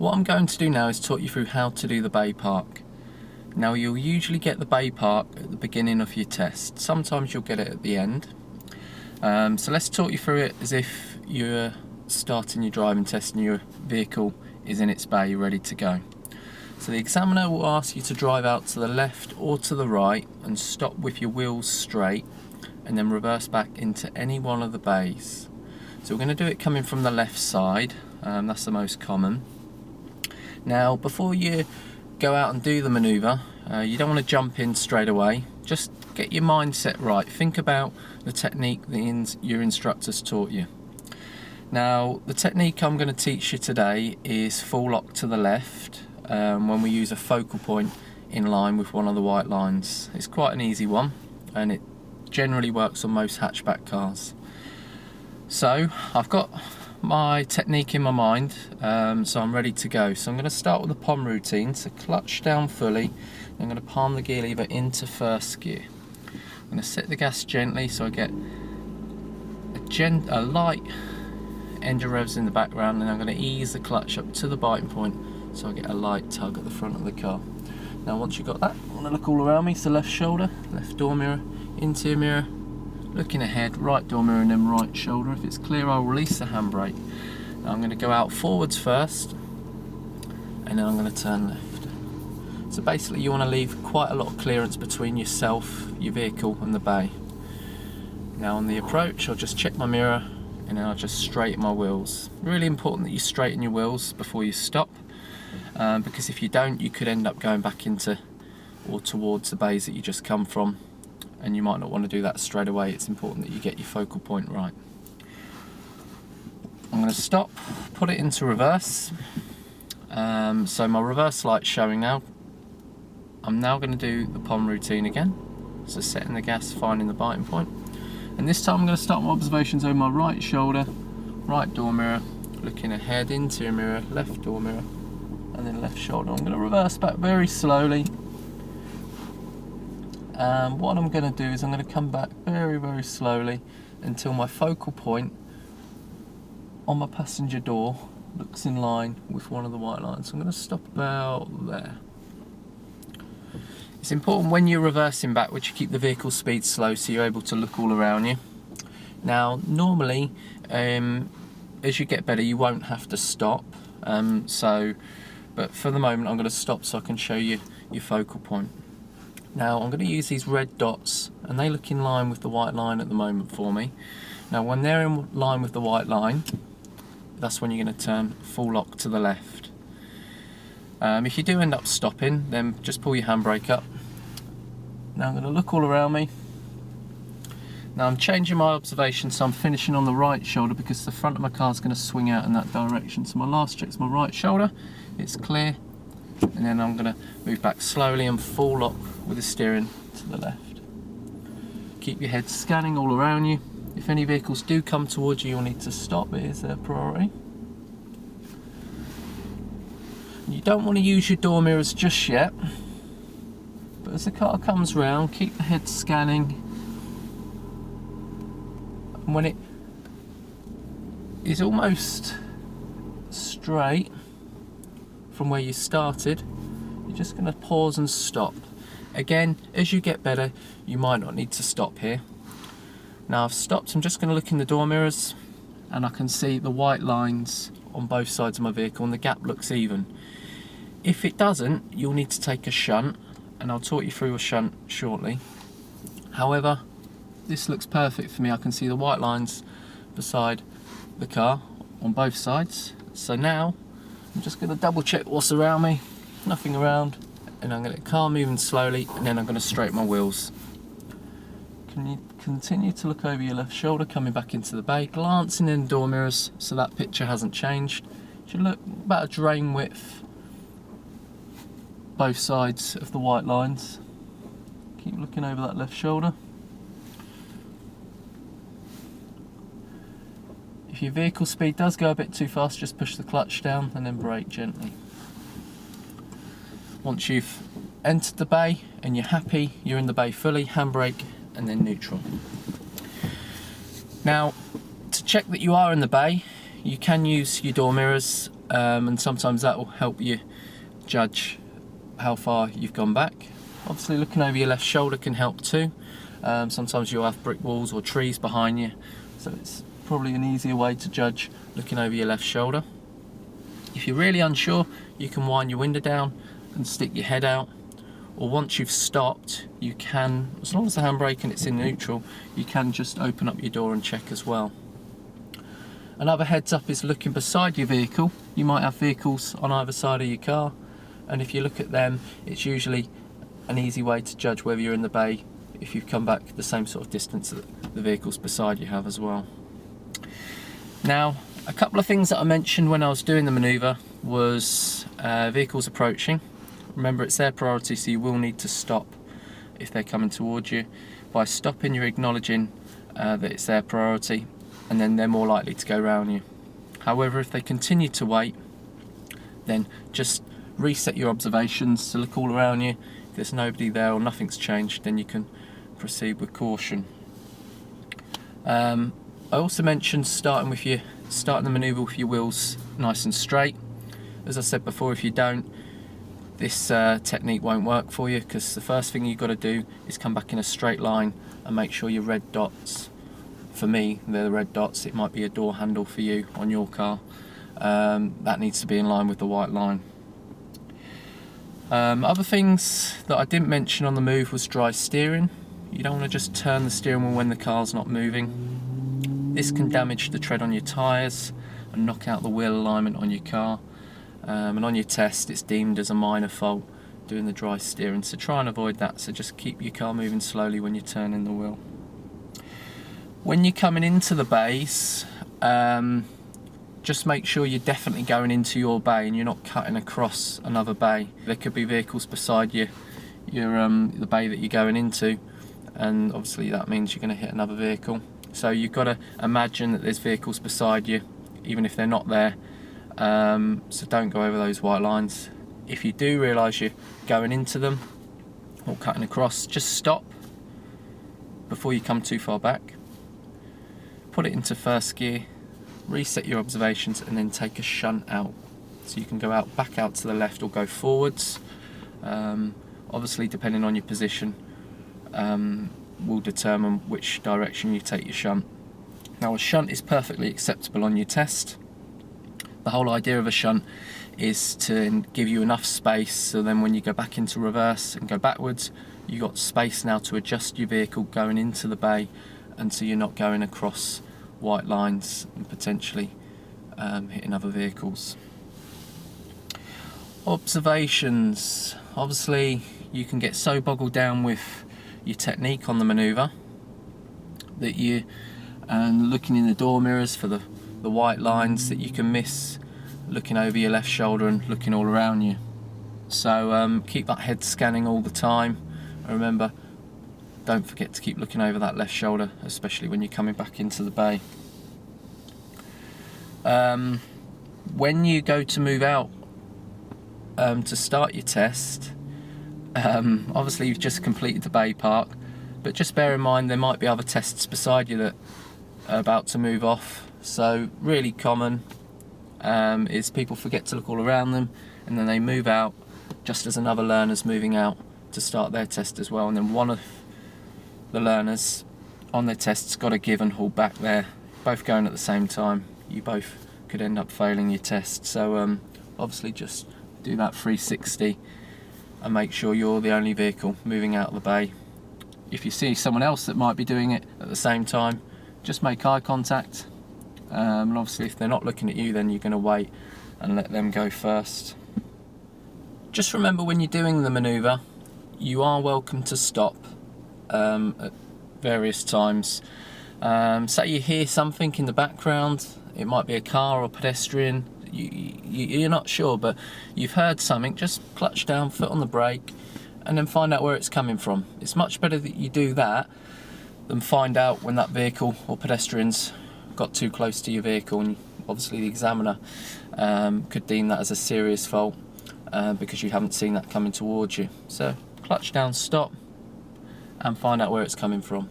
What I'm going to do now is talk you through how to do the bay park. Now you'll usually get the bay park at the beginning of your test. Sometimes you'll get it at the end. So let's talk you through it as if you're starting your driving test and your vehicle is in its bay ready to go. So the examiner will ask you to drive out to the left or to the right and stop with your wheels straight and then reverse back into any one of the bays. So we're going to do it coming from the left side, that's the most common. Now before you go out and do the manoeuvre, you don't want to jump in straight away. Just get your mindset right. Think about the technique that your instructors taught you. Now the technique I'm going to teach you today is full lock to the left when we use a focal point in line with one of the white lines. It's quite an easy one and it generally works on most hatchback cars. So I've got my technique in my mind, so I'm ready to go. So I'm going to start with the POM routine. So clutch down fully. I'm going to palm the gear lever into first gear. I'm going to set the gas gently so I get a light engine revs in the background, and I'm going to ease the clutch up to the biting point so I get a light tug at the front of the car. Now once you've got that, I'm going to look all around me. So left shoulder, left door mirror, interior mirror, looking ahead, right door mirror and then right shoulder. If it's clear, I'll release the handbrake. Now I'm going to go out forwards first and then I'm going to turn left. So basically you want to leave quite a lot of clearance between yourself, your vehicle and the bay. Now on the approach, I'll just check my mirror and then I'll just straighten my wheels. Really important that you straighten your wheels before you stop, because if you don't, you could end up going back into or towards the bays that you just come from, and you might not want to do that straight away. It's important that you get your focal point right. I'm going to stop, put it into reverse. So my reverse light's showing now. I'm now going to do the POM routine again. So setting the gas, finding the biting point. And this time I'm going to start my observations over my right shoulder, right door mirror, looking ahead, interior mirror, left door mirror, and then left shoulder. I'm going to reverse back very slowly. What I'm going to do is I'm going to come back very, very slowly until my focal point on my passenger door looks in line with one of the white lines. So I'm going to stop about there. It's important when you're reversing backwards you keep the vehicle speed slow so you're able to look all around you. Now normally as you get better you won't have to stop, but for the moment I'm going to stop so I can show you your focal point. Now I'm going to use these red dots and they look in line with the white line at the moment for me. Now when they're in line with the white line, that's when you're going to turn full lock to the left. If you do end up stopping, then just pull your handbrake up. Now I'm going to look all around me. Now I'm changing my observation, so I'm finishing on the right shoulder because the front of my car is going to swing out in that direction. So my last check's my right shoulder, it's clear, and then I'm going to move back slowly and full lock with the steering to the left. Keep your head scanning all around you. If any vehicles do come towards you, you'll need to stop. It is their priority. You don't want to use your door mirrors just yet, but as the car comes round, keep the head scanning. And when it is almost straight from where you started, you're just going to pause and stop. Again, as you get better, you might not need to stop here. Now I've stopped, I'm just going to look in the door mirrors and I can see the white lines on both sides of my vehicle and the gap looks even. If it doesn't, you'll need to take a shunt, and I'll talk you through a shunt shortly. However, this looks perfect for me. I can see the white lines beside the car on both sides. So now I'm just going to double check what's around me, nothing around, and I'm going to get the car moving slowly, and then I'm going to straighten my wheels. Can you continue to look over your left shoulder, coming back into the bay, glancing in the door mirrors so that picture hasn't changed. Should look about a drain width both sides of the white lines. Keep looking over that left shoulder. If your vehicle speed does go a bit too fast, just push the clutch down and then brake gently. Once you've entered the bay and you're happy, you're in the bay fully, handbrake and then neutral. Now, to check that you are in the bay, you can use your door mirrors and sometimes that will help you judge how far you've gone back. Obviously looking over your left shoulder can help too. Sometimes you'll have brick walls or trees behind you, so it's probably an easier way to judge looking over your left shoulder. If you're really unsure, you can wind your window down and stick your head out, or once you've stopped, you can, as long as the handbrake and it's in neutral, you can just open up your door and check as well. Another heads up is looking beside your vehicle. You might have vehicles on either side of your car, and if you look at them, it's usually an easy way to judge whether you're in the bay if you've come back the same sort of distance that the vehicles beside you have as well. Now, a couple of things that I mentioned when I was doing the manoeuvre was vehicles approaching. Remember, it's their priority, so you will need to stop if they're coming towards you. By stopping, you're acknowledging that it's their priority, and then they're more likely to go around you. However, if they continue to wait, then just reset your observations to look all around you. If there's nobody there or nothing's changed, then you can proceed with caution. I also mentioned starting the manoeuvre with your wheels nice and straight. As I said before, if you don't, this technique won't work for you, because the first thing you've got to do is come back in a straight line and make sure your red dots, for me they're the red dots, it might be a door handle for you on your car, that needs to be in line with the white line. Other things that I didn't mention on the move was dry steering. You don't want to just turn the steering wheel when the car's not moving. This can damage the tread on your tyres and knock out the wheel alignment on your car. And on your test it's deemed as a minor fault doing the dry steering, so try and avoid that. So just keep your car moving slowly when you're turning the wheel. When you're coming into the bays, just make sure you're definitely going into your bay and you're not cutting across another bay. There could be vehicles beside you, the bay that you're going into, and obviously that means you're going to hit another vehicle. So you've got to imagine that there's vehicles beside you, even if they're not there. So don't go over those white lines. If you do realise you're going into them or cutting across, just stop before you come too far back. Put it into first gear, reset your observations, and then take a shunt out. So you can go back out to the left or go forwards. Obviously, depending on your position, will determine which direction you take your shunt. Now, a shunt is perfectly acceptable on your test. The whole idea of a shunt is to give you enough space, so then when you go back into reverse and go backwards, you've got space now to adjust your vehicle going into the bay, and so you're not going across white lines and potentially hitting other vehicles. Observations. Obviously, you can get so boggled down with your technique on the manoeuvre that you looking in the door mirrors for the white lines that you can miss looking over your left shoulder and looking all around you. So keep that head scanning all the time, and remember, don't forget to keep looking over that left shoulder, especially when you're coming back into the bay. When you go to move out to start your test, obviously you've just completed the bay park, but just bear in mind there might be other tests beside you that are about to move off. So really common is people forget to look all around them, and then they move out just as another learner's moving out to start their test as well, and then one of the learners on their test's got to give and haul back there, both going at the same time. You both could end up failing your test. So obviously just do that 360 and make sure you're the only vehicle moving out of the bay. If you see someone else that might be doing it at the same time, just make eye contact, and obviously if they're not looking at you, then you're going to wait and let them go first. Just remember, when you're doing the manoeuvre, you are welcome to stop at various times. Say you hear something in the background, it might be a car or pedestrian, you're not sure, but you've heard something, just clutch down, foot on the brake, and then find out where it's coming from. It's much better that you do that than find out when that vehicle or pedestrian's got too close to your vehicle, and obviously the examiner could deem that as a serious fault because you haven't seen that coming towards you. So clutch down, stop, and find out where it's coming from.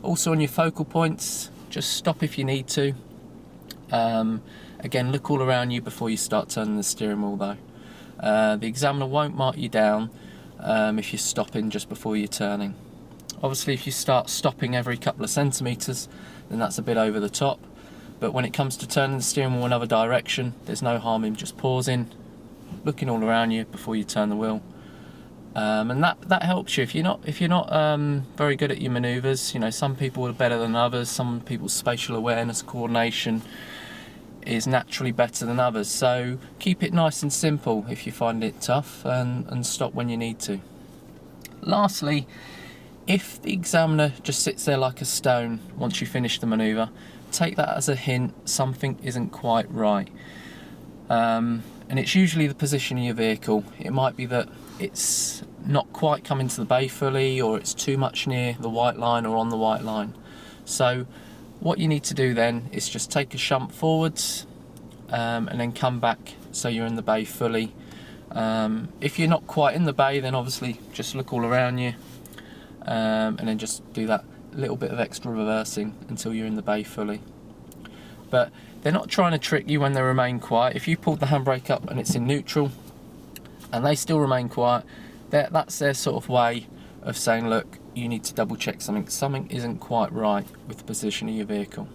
Also, on your focal points, just stop if you need to, Again, look all around you before you start turning the steering wheel though. The examiner won't mark you down if you're stopping just before you're turning. Obviously if you start stopping every couple of centimetres, then that's a bit over the top, but when it comes to turning the steering wheel another direction, there's no harm in just pausing, looking all around you before you turn the wheel. And that helps you if you're not very good at your manoeuvres. You know, some people are better than others. Some people's spatial awareness, coordination is naturally better than others. So keep it nice and simple if you find it tough, and stop when you need to. Lastly, if the examiner just sits there like a stone once you finish the manoeuvre, take that as a hint something isn't quite right. And it's usually the position of your vehicle. It might be that it's not quite coming to the bay fully, or it's too much near the white line or on the white line. So what you need to do then is just take a shunt forwards and then come back so you're in the bay fully. If you're not quite in the bay, then obviously just look all around you and then just do that little bit of extra reversing until you're in the bay fully. But they're not trying to trick you when they remain quiet. If you pulled the handbrake up and it's in neutral and they still remain quiet, that's their sort of way of saying, look, you need to double check something isn't quite right with the position of your vehicle.